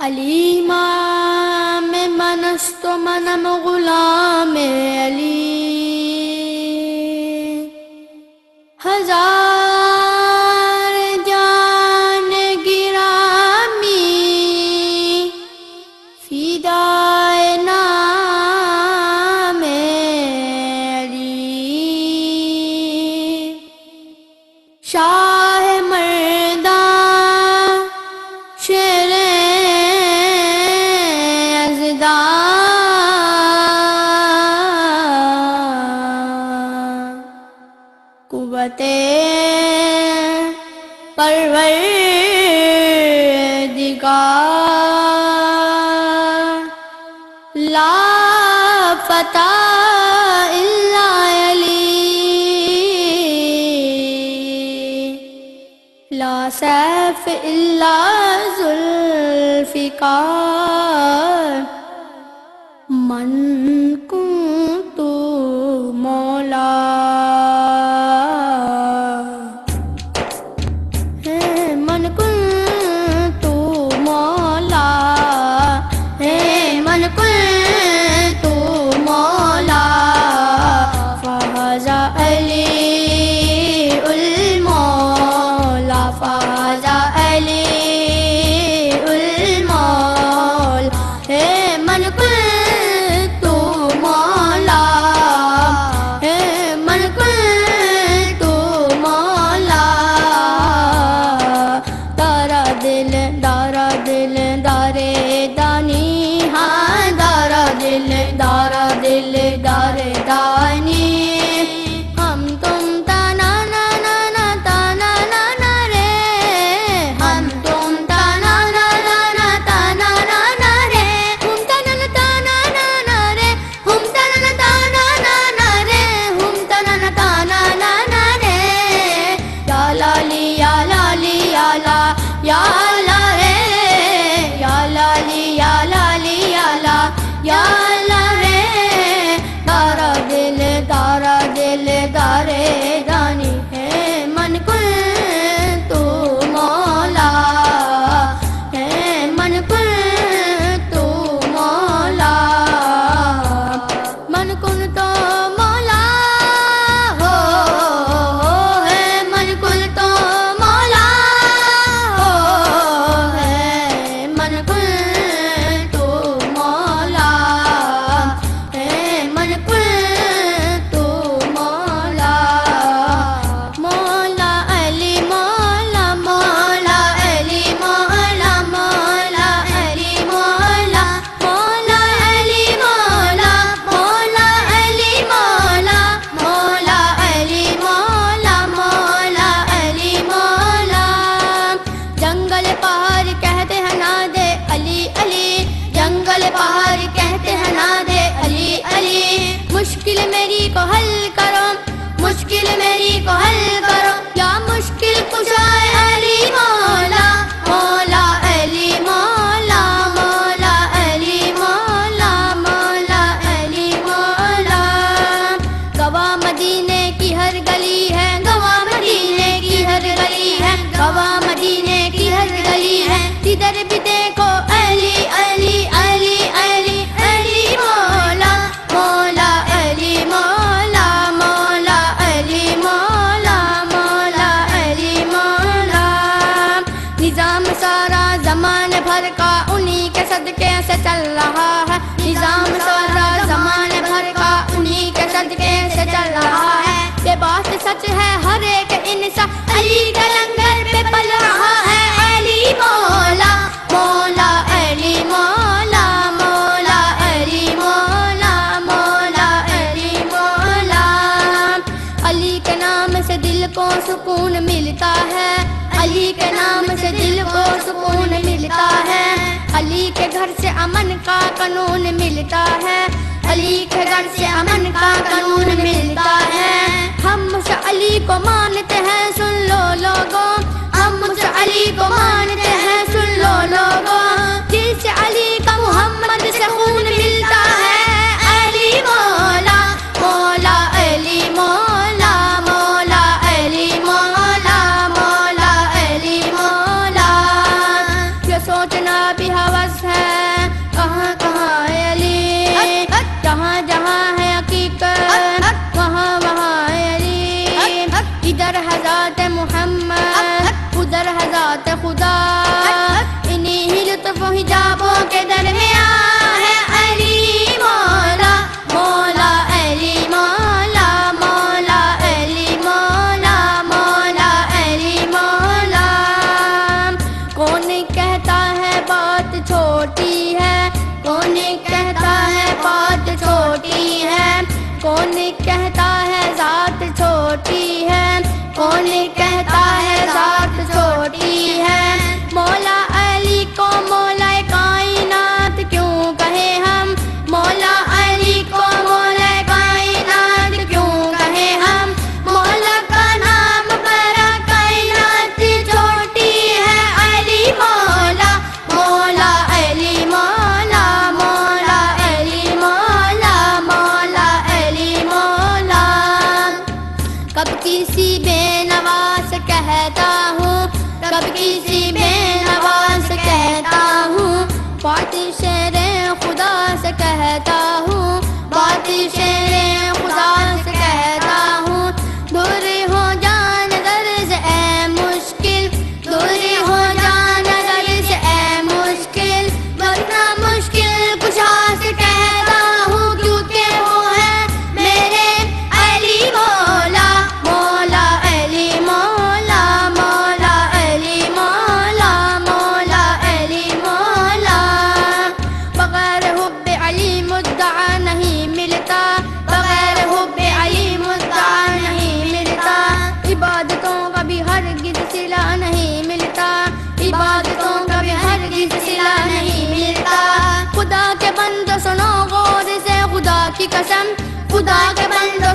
علی امام من است و منم غلام علی، ہزار جان گرامی فدائے نام علی، شاہ مردان شیر یزدان، قوت پروردگار، لا فتح الا علی، لا سیف الا ذوالفقار، من کنت مولا من کنت مولا من کنت مولا، فہذا علی المولا، فہذا علی المولا، من کنت مولا من کنت مولا، دارا دل دارے دانی، ہاں دارا دل دارے دانی، ہم تم تانا نا نا نا تانا نا نا رے، ہم تم تانا نا نا نا تانا نا نا رے، ہم تانا نا تانا نا نا رے، ہم تانا نا تانا نا نا رے، ہم تانا نا تانا نا نا رے، یا لالی یا لالی یا لا یا لا رے، یا لالی یا لالی یا لا یا لا رے، دارا دل دارے دانی ہے، من کنت مولا ہے، من کنت مولا، من کنت مولا ہو ہے، من کنت مولا ہو ہے، من کنت مولا ہے، من کنت مولا، مولا علی مولا، مولا علی مولا، مولا علی مولا، مولا علی مولا، مولا علی مولا، مولا علی مولا، مولا علی مولا، جنگل پہاڑ کہتے ہیں نا دے علی علی، جنگل پہاڑ کہتے ہیں نا دے علی علی، مشکل میری کو حل کرو، مشکل میری کو حل کرو، یا مشکل کشائے علی مولا، مولا علی مولا، مولا علی مولا، مولا علی مولا، گواہ مدینے کی ہر گلی ہے، گواہ مدینے کی ہر گلی ہے، گواہ مدینے کی ہر گلی ہے، جدھر بھی دیکھو علی علی علی علی علی مولا، مولا علی مولا، مولا علی مولا، مولا علی مولا، نظام سارا زمان بھر کا انہی کے صدقے سے چل رہا ہے، نظام سارا زمان بھر کا انہی کے صدقے سے چل رہا ہے، یہ بات سچ ہے ہر ایک انسان علی کے لنگر پہ پل رہا ہے، علی مولا، مولا علی مولا، مولا علی مولا، مولا علی مولا، علی کے نام سے دل کو سکون ملتا ہے، علی کے نام سے دل کو سکون ملتا ہے، علی کے گھر سے امن کا قانون ملتا ہے، علی کے گھر سے امن کا قانون ملتا ہے، ہم اس علی کو مانتے ہیں، سن لو لوگوں، ہم اس علی کو مانتے ہیں، سن لو لوگوں، جس علی کا محمد سے خون ملتا ہے، علی مولا، مولا علی مولا، مولا علی مولا، مولا علی مولا، یہ سوچنا بھی ہوس ذات محمد، ادھر ہے ذات خدا، انہی ہی لطف و حجابوں کے درمیان ہے علی مولا، مولا علی مولا، مولا علی مولا، مولا علی مولا۔ کون کہتا ہے بات چھوٹی ہے، کون کہتا ہے بات چھوٹی ہے، کون کہتا ہے ذات چھوٹی ہے، کون کہتا ہے ذات چھوٹی ہے۔ مولا علی کو مولا کائنات کیوں کہے ہم، مولا علی کو مولا کائنات کیوں کہے ہم، مولا کا نام بڑا کائنات چھوٹی ہے علی مولا، مولا علی مولا، مولا علی مولا، مولا علی مولا۔ کب کسی بے نواز کہتا ہوں، کب کسی بے نواز کہتا ہوں، بات شیر خدا سے کہتا ہوں، بات شیر خدا سے کہتا ہوں۔ دور ہو جان در سے اے مشکل، دور ہو جان در سے اے مشکل، ورنہ مشکل کشا سے کہتا ہوں، کیونکہ وہ ہے میرے علی مولا، مولا علی مولا، مولا علی مولا، مولا علی مولا۔ بغیر حب علی مدعا نہیں ملتا، بغیر حب علی مدعا نہیں ملتا، عبادتوں کا بھی ہرگز صلہ نہیں ملتا، عبادتوں کا بھی ہرگز صلہ نہیں ملتا۔ خدا کے بندو سنو غور سے خدا کی قسم، خدا کے بندو